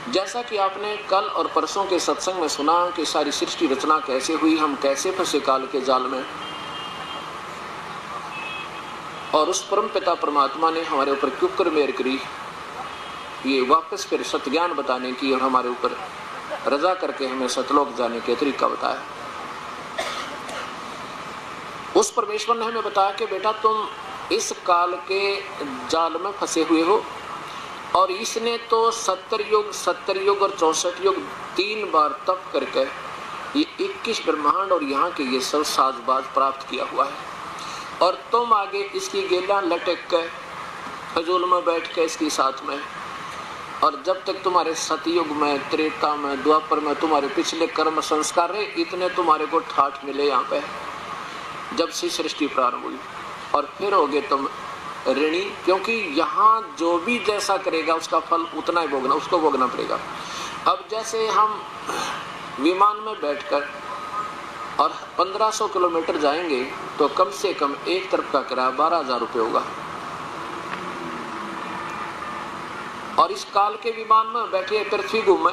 जैसा कि आपने कल और परसों के सत्संग में सुना कि सारी सृष्टि रचना कैसे हुई, हम कैसे फंसे काल के जाल में, और उस परम पिता परमात्मा ने हमारे ऊपर क्यों कर मेहर करी, ये वापस फिर सत्ज्ञान बताने की और हमारे ऊपर रजा करके हमें सतलोक जाने के तरीका बताया। उस परमेश्वर ने हमें बताया कि बेटा तुम इस काल के जाल में फंसे हुए हो, और इसने तो 70 युग और 64 युग 3 बार तप करके ये 21 ब्रह्मांड और यहाँ के ये सब साजबाज प्राप्त किया हुआ है, और तुम आगे इसकी गेला लटक के फजूल में बैठ के इसके साथ में, और जब तक तुम्हारे सतयुग में, त्रेता में, द्वापर में तुम्हारे पिछले कर्म संस्कार रहे, इतने तुम्हारे को ठाठ मिले यहाँ पे जब से सृष्टि प्रारंभ हुई, और फिर होगे तुम ऋणी, क्योंकि यहाँ जो भी जैसा करेगा उसका फल उतना ही भोगना, उसको भोगना पड़ेगा। अब जैसे हम विमान में बैठकर और 1500 किलोमीटर जाएंगे तो कम से कम एक तरफ का किराया 12,000 रुपये होगा, और इस काल के विमान में बैठे पृथ्वी घूमे,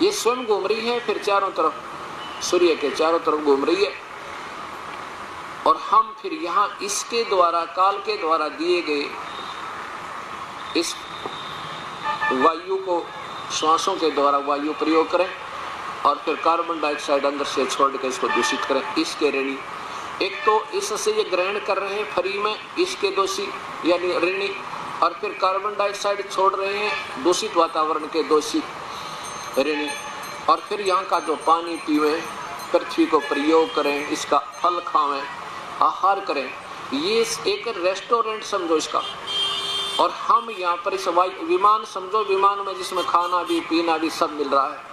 ये स्वयं घूम रही है, फिर चारों तरफ सूर्य के चारों तरफ घूम रही है, और हम फिर यहाँ इसके द्वारा, काल के द्वारा दिए गए इस वायु को श्वासों के द्वारा वायु प्रयोग करें, और फिर कार्बन डाइऑक्साइड अंदर से छोड़ के इसको दूषित करें। इसके ऋणी, एक तो इससे ये ग्रहण कर रहे हैं फ्री में, इसके दोषी यानी ऋणी, और फिर कार्बन डाइऑक्साइड छोड़ रहे हैं दूषित वातावरण के दोषी ऋणी, और फिर यहाँ का जो पानी पीवें, पृथ्वी को प्रयोग करें, इसका फल खावें, आहार करें, ये एक रेस्टोरेंट समझो इसका, और हम यहाँ पर इस विमान समझो, विमान में जिसमें खाना भी पीना भी सब मिल रहा है,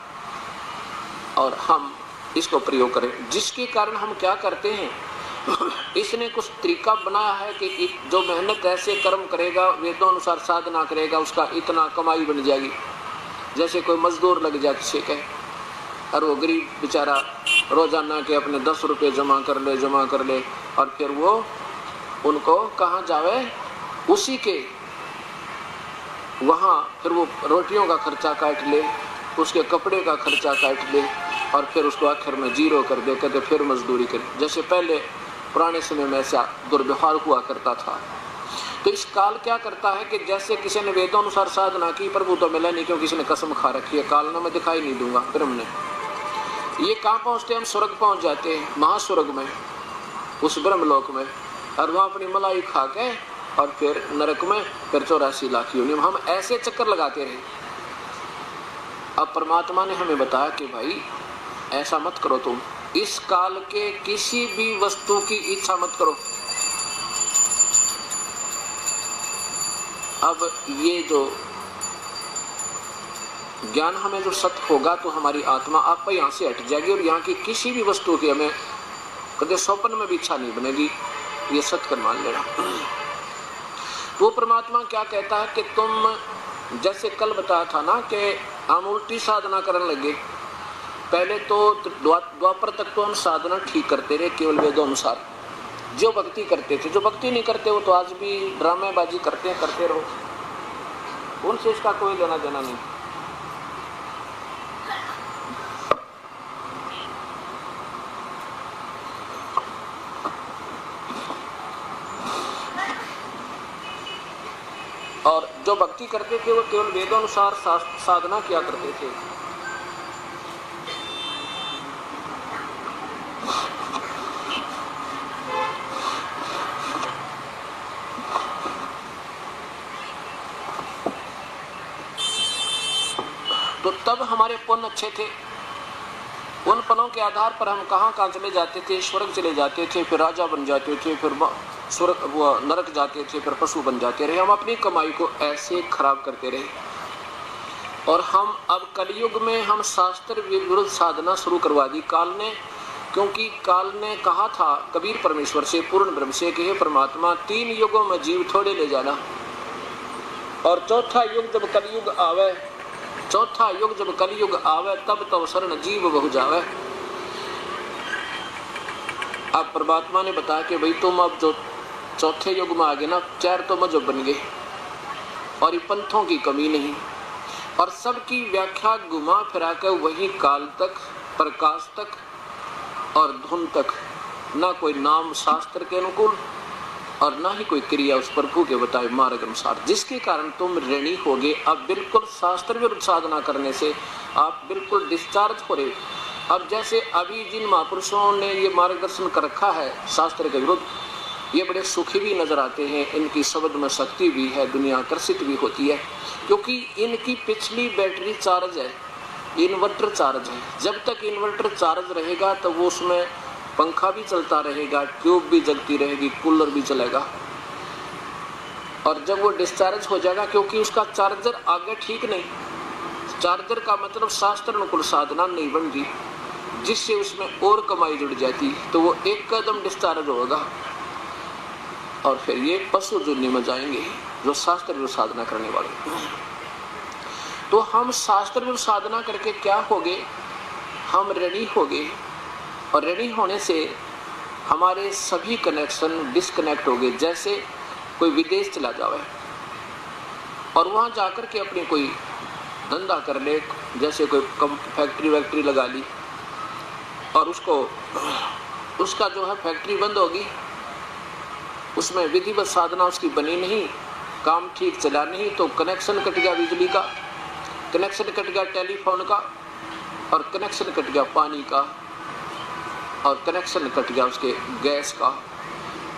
और हम इसको प्रयोग करें, जिसके कारण हम क्या करते हैं इसने कुछ तरीका बनाया है कि जो मेहनत ऐसे कर्म करेगा, वेदों अनुसार साधना करेगा, उसका इतना कमाई बन जाएगी। जैसे कोई मजदूर लग जाए किसी के, और वो गरीब बेचारा रोजाना के अपने 10 रुपये जमा कर ले, और फिर वो उनको कहाँ जावे, उसी के वहाँ फिर वो रोटियों का खर्चा काट ले, उसके कपड़े का खर्चा काट ले, और फिर उसको आखिर में जीरो कर दे, कहते फिर मजदूरी करे। जैसे पहले पुराने समय में ऐसा दुर्व्यवहार हुआ करता था। तो इस काल क्या करता है कि जैसे किसी ने वेदों अनुसार साधना की, प्रभु तो मिला नहीं, क्योंकि किसी ने कसम खा रखी है, काल ना मैं दिखाई नहीं दूंगा, फिर हमने ये कहाँ पहुँचते, हम स्वर्ग पहुँच जाते हैं, महास्वर्ग में, उस ब्रह्मलोक में, और वहाँ अपनी मलाई खा के, और फिर नरक में फिर 84 लाख योनि, हम ऐसे चक्कर लगाते रहे। अब परमात्मा ने हमें बताया कि भाई ऐसा मत करो, तुम इस काल के किसी भी वस्तु की इच्छा मत करो। अब ये जो ज्ञान हमें जो सत्य होगा तो हमारी आत्मा आप यहाँ से हट जाएगी, और यहाँ की किसी भी वस्तु की हमें कभी स्वप्न में भी इच्छा नहीं बनेगी, ये सत्य कर मान लेना। वो परमात्मा क्या कहता है कि तुम जैसे कल बताया था ना कि हम उल्टी साधना करने लगे। पहले तो द्वापर तक तो हम साधना ठीक करते रहे केवल वेदों अनुसार, जो भक्ति करते थे। जो भक्ति नहीं करते वो तो आज भी ड्रामेबाजी करते रहो, उनसे इसका कोई लेना देना नहीं। और जो भक्ति करते थे वो केवल वेदों अनुसार साधना किया करते थे। तो तब हमारे पुण्य अच्छे थे, उन पनों के आधार पर हम कहाँ चले जाते थे, स्वर्ग चले जाते थे, फिर राजा बन जाते थे, फिर स्वर्ग वो नरक जाते थे, फिर पशु बन जाते रहे। हम अपनी कमाई को ऐसे खराब करते रहे, और हम अब कलयुग में हम शास्त्र विरुद्ध साधना शुरू करवा दी काल ने, क्योंकि काल ने कहा था कबीर परमेश्वर से, पूर्ण ब्रह्म से, कि हे परमात्मा 3 युगों में जीव थोड़े ले जाना, और चौथा युग जब कलयुग आवे तब तो शरण जीव बहु जावे। अब परमात्मा ने बताया कि भाई तुम अब जो चौथे युग में आ गए ना, 4 तो मजहब बन गए, और ये पंथों की कमी नहीं, और सबकी व्याख्या घुमा फिरा कर वही काल तक, प्रकाश तक और धुन तक, ना कोई नाम शास्त्र के अनुकूल और ना ही कोई क्रिया उस प्रभु के बताए मार्ग अनुसार, जिसके कारण तुम ऋणी होगे। अब बिल्कुल शास्त्र विरुद्ध साधना करने से आप बिल्कुल डिस्चार्ज हो रहे। अब जैसे अभी जिन महापुरुषों ने ये मार्गदर्शन कर रखा है शास्त्र के विरुद्ध, ये बड़े सुखी भी नजर आते हैं, इनकी शब्द में शक्ति भी है, दुनिया आकर्षित भी होती है, क्योंकि इनकी पिछली बैटरी चार्ज है, इन्वर्टर चार्ज है। जब तक इन्वर्टर चार्ज रहेगा तो वो उसमें पंखा भी चलता रहेगा, ट्यूब भी जलती रहेगी, कूलर भी चलेगा। और जब वो डिस्चार्ज हो जाएगा, क्योंकि उसका चार्जर आगे ठीक नहीं, चार्जर का मतलब शास्त्र अनुकूल साधना नहीं बन रही, जिससे उसमें और कमाई जुड़ जाती, तो वो एक कदम डिस्चार्ज होगा और फिर ये पशु जुन्नी में जाएंगे जो शास्त्र विरुद्ध साधना करने वाले। तो हम शास्त्र विरुद्ध साधना करके क्या होगे, हम ऋणी होगे, और ऋणी होने से हमारे सभी कनेक्शन डिस्कनेक्ट हो गए। जैसे कोई विदेश चला जावे और वहाँ जाकर के अपनी कोई धंधा कर ले, जैसे कोई फैक्ट्री वैक्ट्री लगा ली, और उसका जो है फैक्ट्री बंद होगी, उसमें विधिवत साधना उसकी बनी नहीं, काम ठीक चला नहीं, तो कनेक्शन कट गया बिजली का, कनेक्शन कट गया टेलीफोन का, और कनेक्शन कट गया पानी का, और कनेक्शन कट गया उसके गैस का।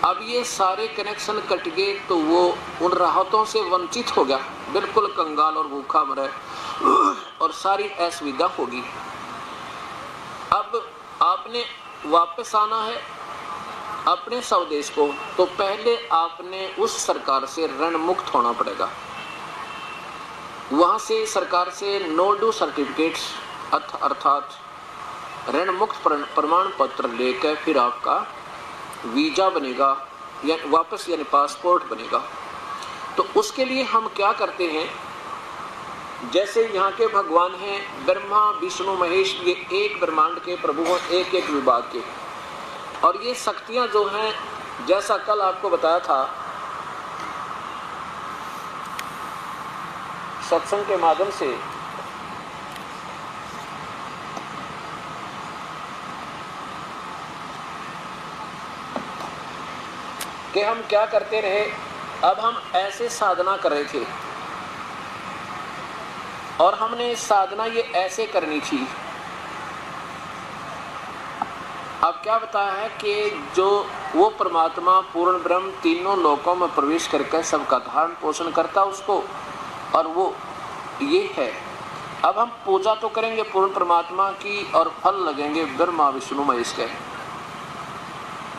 अब ये सारे कनेक्शन कट गए तो वो उन राहतों से वंचित हो गया, बिल्कुल कंगाल और भूखा मरे और सारी असुविधा होगी। अब आपने वापस आना है अपने स्वदेश को, तो पहले आपने उस सरकार से ऋण मुक्त होना पड़ेगा। वहां से सरकार से नो ड्यू सर्टिफिकेट्स अर्थात ऋण मुक्त प्रमाण पत्र लेकर फिर आपका वीजा बनेगा, या वापस यानी पासपोर्ट बनेगा। तो उसके लिए हम क्या करते हैं, जैसे यहाँ के भगवान हैं ब्रह्मा विष्णु महेश, ये एक ब्रह्मांड के प्रभु हैं, एक एक विभाग के, और ये शक्तियां जो हैं, जैसा कल आपको बताया था सत्संग के माध्यम से, कि हम क्या करते रहे। अब हम ऐसे साधना कर रहे थे और हमने साधना ये ऐसे करनी थी। अब क्या बताया है कि जो वो परमात्मा पूर्ण ब्रह्म तीनों लोकों में प्रवेश करके सबका धारण पोषण करता उसको, और वो ये है। अब हम पूजा तो करेंगे पूर्ण परमात्मा की और फल लगेंगे ब्रह्मा विष्णु महेश के।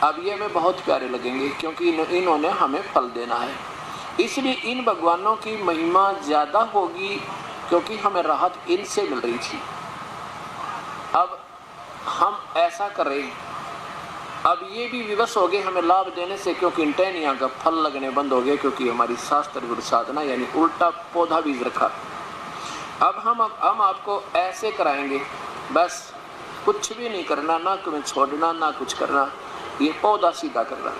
अब ये हमें बहुत प्यारे लगेंगे क्योंकि इन्होंने हमें फल देना है, इसलिए इन भगवानों की महिमा ज़्यादा होगी क्योंकि हमें राहत इनसे मिल रही थी। अब हम ऐसा कर रहे हैं, अब ये भी विवश हो गए हमें लाभ देने से, क्योंकि इन टहनियाँ का फल लगने बंद हो गए, क्योंकि हमारी शास्त्र विरुद्ध साधना यानी उल्टा पौधा बीज रखा। अब हम आपको ऐसे कराएंगे, बस कुछ भी नहीं करना, ना तुम्हें छोड़ना ना कुछ करना, ये पौधा सीधा करना।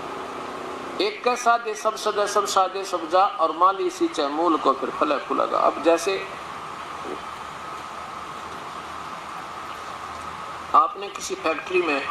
एक का साधे सब सदा सब साधे सब जा, और माली सींचे मूल को फिर फल फूलेगा। अब जैसे आपने किसी फैक्ट्री में